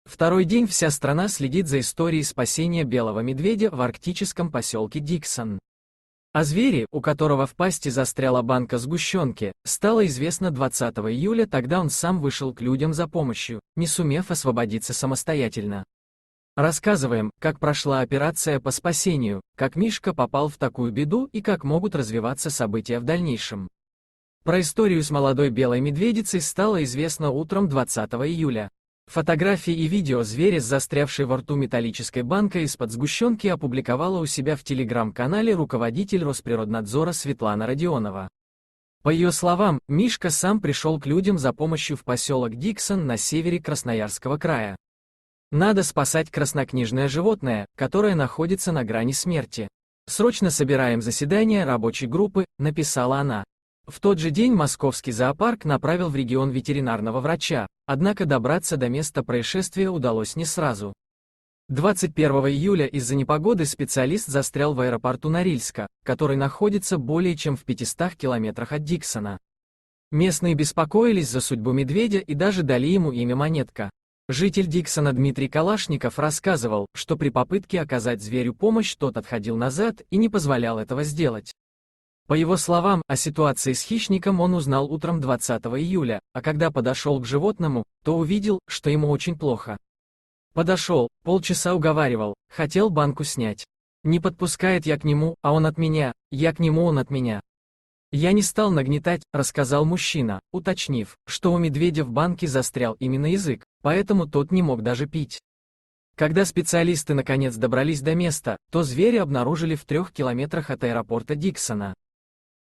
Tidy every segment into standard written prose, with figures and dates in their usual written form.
Второй день вся страна следит за историей спасения белого медведя в арктическом поселке Диксон. О звере, у которого в пасти застряла банка сгущенки, стало известно 20 июля, тогда он сам вышел к людям за помощью, не сумев освободиться самостоятельно. Рассказываем, как прошла операция по спасению, как Мишка попал в такую беду и как могут развиваться события в дальнейшем. Про историю с молодой белой медведицей стало известно утром 20 июля. Фотографии и видео зверя с застрявшей во рту металлической банкой из-под сгущенки опубликовала у себя в телеграм-канале руководитель Росприроднадзора Светлана Родионова. По ее словам, Мишка сам пришел к людям за помощью в поселок Диксон на севере Красноярского края. Надо спасать краснокнижное животное, которое находится на грани смерти. Срочно собираем заседание рабочей группы, написала она. В тот же день московский зоопарк направил в регион ветеринарного врача, однако добраться до места происшествия удалось не сразу. 21 июля из-за непогоды специалист застрял в аэропорту Норильска, который находится более чем в 500 километрах от Диксона. Местные беспокоились за судьбу медведя и даже дали ему имя Монетка. Житель Диксона Дмитрий Калашников рассказывал, что при попытке оказать зверю помощь тот отходил назад и не позволял этого сделать. По его словам, о ситуации с хищником он узнал утром 20 июля, а когда подошел к животному, то увидел, что ему очень плохо. Подошел, полчаса уговаривал, хотел банку снять. Не подпускает я к нему, а он от меня, я к нему, он от меня. Я не стал нагнетать, рассказал мужчина, уточнив, что у медведя в банке застрял именно язык, поэтому тот не мог даже пить. Когда специалисты наконец добрались до места, то зверя обнаружили в 3 километрах от аэропорта Диксона.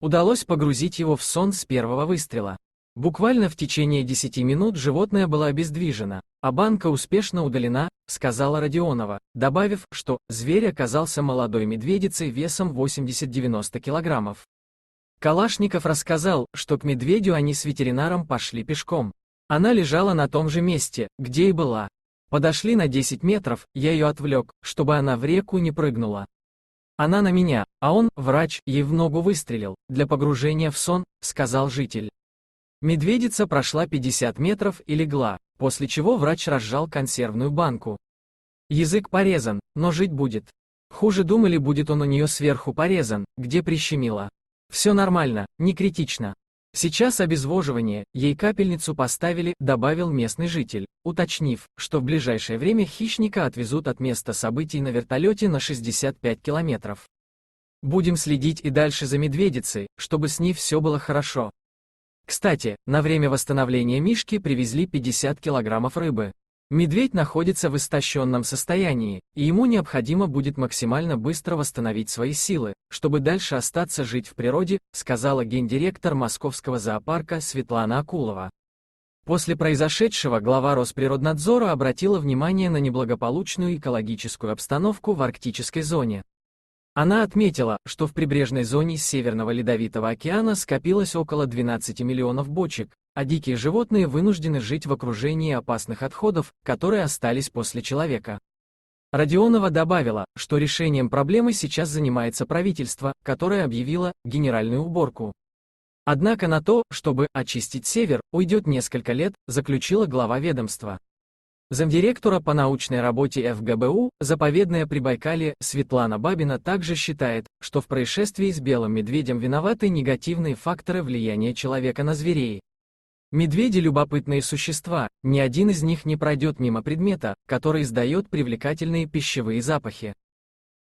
Удалось погрузить его в сон с первого выстрела. Буквально в течение 10 минут животное было обездвижено, а банка успешно удалена, сказала Родионова, добавив, что зверь оказался молодой медведицей весом 80-90 килограммов. Калашников рассказал, что к медведю они с ветеринаром пошли пешком. Она лежала на том же месте, где и была. Подошли на 10 метров, я ее отвлек, чтобы она в реку не прыгнула. Она на меня, а он, врач, ей в ногу выстрелил, для погружения в сон, сказал житель. Медведица прошла 50 метров и легла, после чего врач разжал консервную банку. Язык порезан, но жить будет. Хуже думали, будет он у нее сверху порезан, где прищемило. Все нормально, не критично. Сейчас обезвоживание, ей капельницу поставили, добавил местный житель, уточнив, что в ближайшее время хищника отвезут от места событий на вертолете на 65 километров. Будем следить и дальше за медведицей, чтобы с ней все было хорошо. Кстати, на время восстановления Мишки привезли 50 килограммов рыбы. Медведь находится в истощенном состоянии, и ему необходимо будет максимально быстро восстановить свои силы, чтобы дальше остаться жить в природе, сказала гендиректор Московского зоопарка Светлана Акулова. После произошедшего глава Росприроднадзора обратила внимание на неблагополучную экологическую обстановку в арктической зоне. Она отметила, что в прибрежной зоне Северного Ледовитого океана скопилось около 12 миллионов бочек, а дикие животные вынуждены жить в окружении опасных отходов, которые остались после человека. Родионова добавила, что решением проблемы сейчас занимается правительство, которое объявило генеральную уборку. Однако на то, чтобы очистить север, уйдет несколько лет, заключила глава ведомства. Замдиректора по научной работе ФГБУ «Заповедное Прибайкалье» Светлана Бабина также считает, что в происшествии с белым медведем виноваты негативные факторы влияния человека на зверей. Медведи – любопытные существа, ни один из них не пройдет мимо предмета, который издает привлекательные пищевые запахи.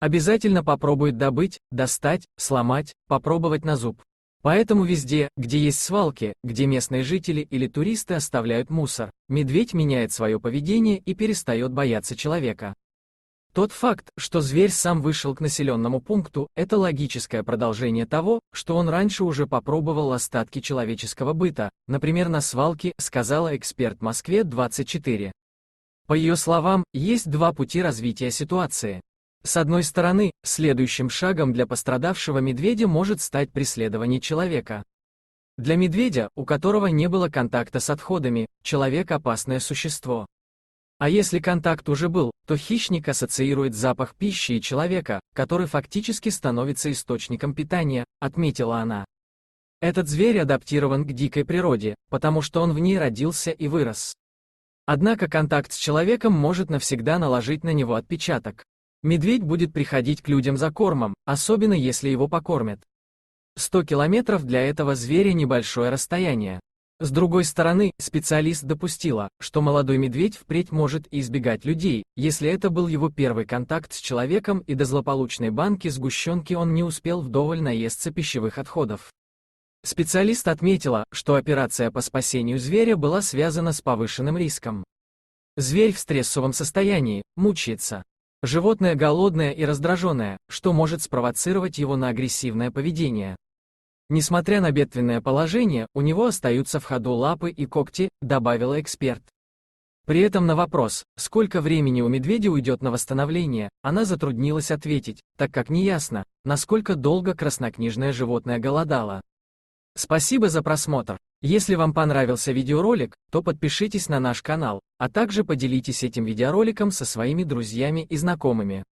Обязательно попробует добыть, достать, сломать, попробовать на зуб. Поэтому везде, где есть свалки, где местные жители или туристы оставляют мусор, медведь меняет свое поведение и перестает бояться человека. Тот факт, что зверь сам вышел к населенному пункту, это логическое продолжение того, что он раньше уже попробовал остатки человеческого быта, например, на свалке, сказала эксперт Москве-24. По ее словам, есть два пути развития ситуации. С одной стороны, следующим шагом для пострадавшего медведя может стать преследование человека. Для медведя, у которого не было контакта с отходами, человек – опасное существо. А если контакт уже был, то хищник ассоциирует запах пищи и человека, который фактически становится источником питания, отметила она. Этот зверь адаптирован к дикой природе, потому что он в ней родился и вырос. Однако контакт с человеком может навсегда наложить на него отпечаток. Медведь будет приходить к людям за кормом, особенно если его покормят. 100 километров для этого зверя небольшое расстояние. С другой стороны, специалист допустила, что молодой медведь впредь может избегать людей, если это был его первый контакт с человеком и до злополучной банки сгущенки он не успел вдоволь наесться пищевых отходов. Специалист отметила, что операция по спасению зверя была связана с повышенным риском. Зверь в стрессовом состоянии, мучается. Животное голодное и раздраженное, что может спровоцировать его на агрессивное поведение. Несмотря на бедственное положение, у него остаются в ходу лапы и когти, добавила эксперт. При этом на вопрос, сколько времени у медведя уйдет на восстановление, она затруднилась ответить, так как неясно, насколько долго краснокнижное животное голодало. Спасибо за просмотр. Если вам понравился видеоролик, то подпишитесь на наш канал, а также поделитесь этим видеороликом со своими друзьями и знакомыми.